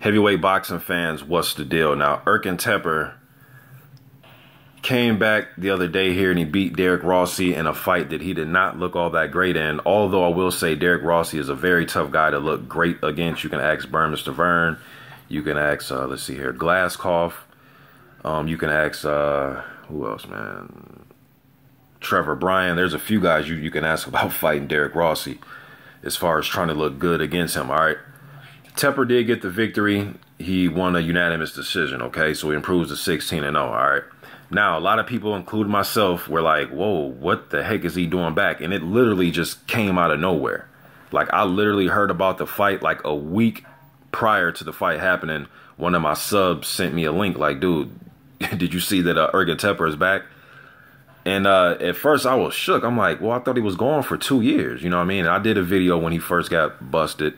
Heavyweight boxing fans, what's the deal? Now, Erkan Teper came back the other day here and he beat Derek Rossi in a fight that he did not look all that great in. Although I will say Derek Rossi is a very tough guy to look great against. You can ask Mr. Vern. You can ask, let's see here, Glasscoff. You can ask, who else, man? Trevor Bryan. There's a few guys you can ask about fighting Derek Rossi as far as trying to look good against him, all right? Teper did get the victory. He won a unanimous decision, okay? So he improves to 16-0, all right? Now, a lot of people, including myself, were like, whoa, what the heck is he doing back? And it literally just came out of nowhere. Like, I literally heard about the fight like a week prior to the fight happening. One of my subs sent me a link like, dude, did you see that Erkan Teper is back? And at first I was shook. I'm like, well, I thought he was gone for 2 years. You know what I mean? I did a video when he first got busted,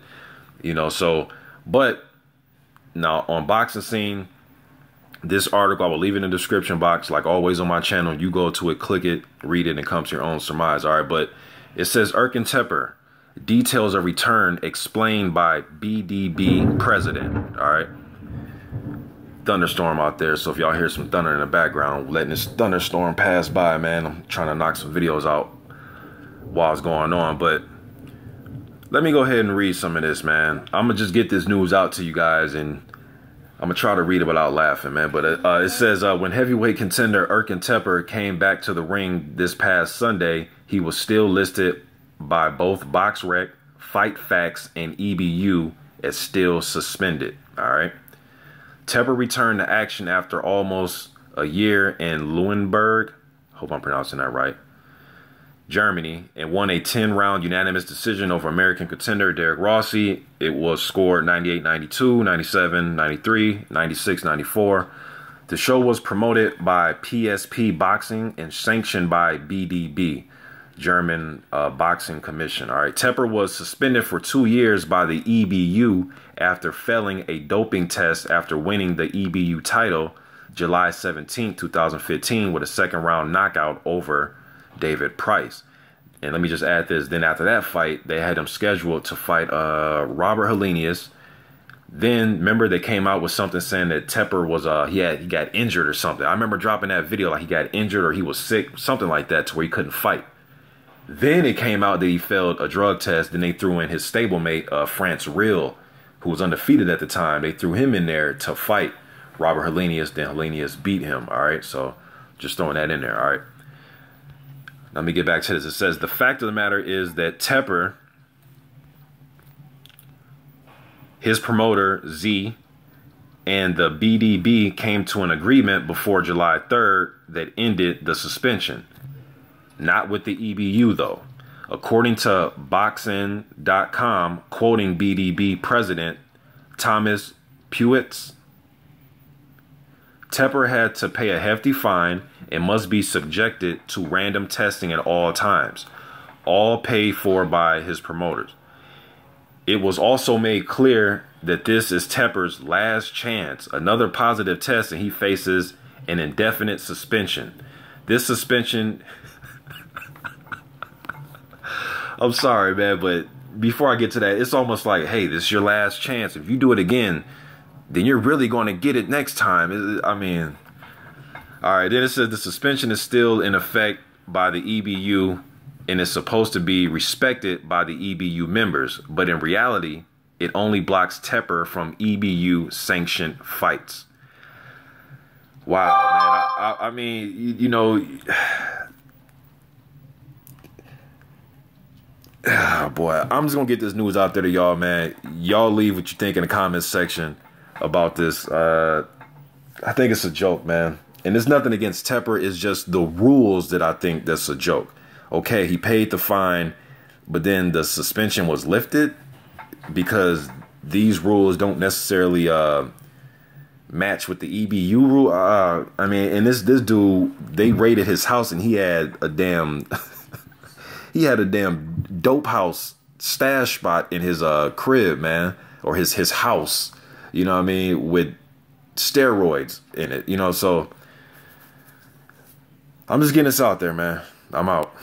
you know, so, but now on Boxing Scene, this article, I will leave it in the description box. Like always on my channel, you go to it, click it, read it, and come to your own surmise. All right, but it says Erkan Teper, details of return explained by BDB president. All right. Thunderstorm out there, so if y'all hear some thunder in the background, letting this thunderstorm pass by, man. I'm trying to knock some videos out while it's going on, but let me go ahead and read some of this, man. I'm gonna just get this news out to you guys, and I'm gonna try to read it without laughing, man. But it says, when heavyweight contender Erkan Teper came back to the ring this past Sunday, he was still listed by both BoxRec, Fight Facts, and EBU as still suspended, all right? Teper returned to action after almost a year in Leuenberg, hope I'm pronouncing that right, Germany, and won a 10-round unanimous decision over American contender Derek Rossi. It was scored 98-92, 97-93, 96-94. The show was promoted by PSP Boxing and sanctioned by BDB, German Boxing Commission. All right, Teper was suspended for 2 years by the EBU after failing a doping test after winning the EBU title July 17, 2015 with a second-round knockout over David Price. And let me just add this. Then after that fight, they had him scheduled to fight Robert Helenius. Then, remember, they came out with something saying that Teper was, he got injured or something. I remember dropping that video like he got injured or he was sick, something like that, to where he couldn't fight. Then it came out that he failed a drug test. Then they threw in his stablemate, France Real, who was undefeated at the time. They threw him in there to fight Robert Helenius. Then Helenius beat him. All right, so just throwing that in there. All right. Let me get back to this. It says, the fact of the matter is that Teper, his promoter, Z, and the BDB came to an agreement before July 3rd that ended the suspension. Not with the EBU, though. According to Boxing.com, quoting BDB president Thomas Pewitz, Teper had to pay a hefty fine and must be subjected to random testing at all times, all paid for by his promoters. It was also made clear that this is Teper's last chance. Another positive test and he faces an indefinite suspension. This suspension... I'm sorry, man, but before I get to that, it's almost like, hey, this is your last chance. If you do it again, then you're really going to get it next time. I mean, all right. Then it says the suspension is still in effect by the EBU and is supposed to be respected by the EBU members. But in reality, it only blocks Teper from EBU sanctioned fights. Wow, man. I mean, you know... Oh, boy, I'm just going to get this news out there to y'all, man. Y'all leave what you think in the comments section about this. I think it's a joke, man. And there's nothing against Teper. It's just the rules that I think that's a joke. Okay, he paid the fine, but then the suspension was lifted because these rules don't necessarily match with the EBU rule. I mean, and this dude, they raided his house and he had a damn... He had a damn dope house stash spot in his crib, man, or his house, you know what I mean, with steroids in it, you know. So I'm just getting this out there, man. I'm out.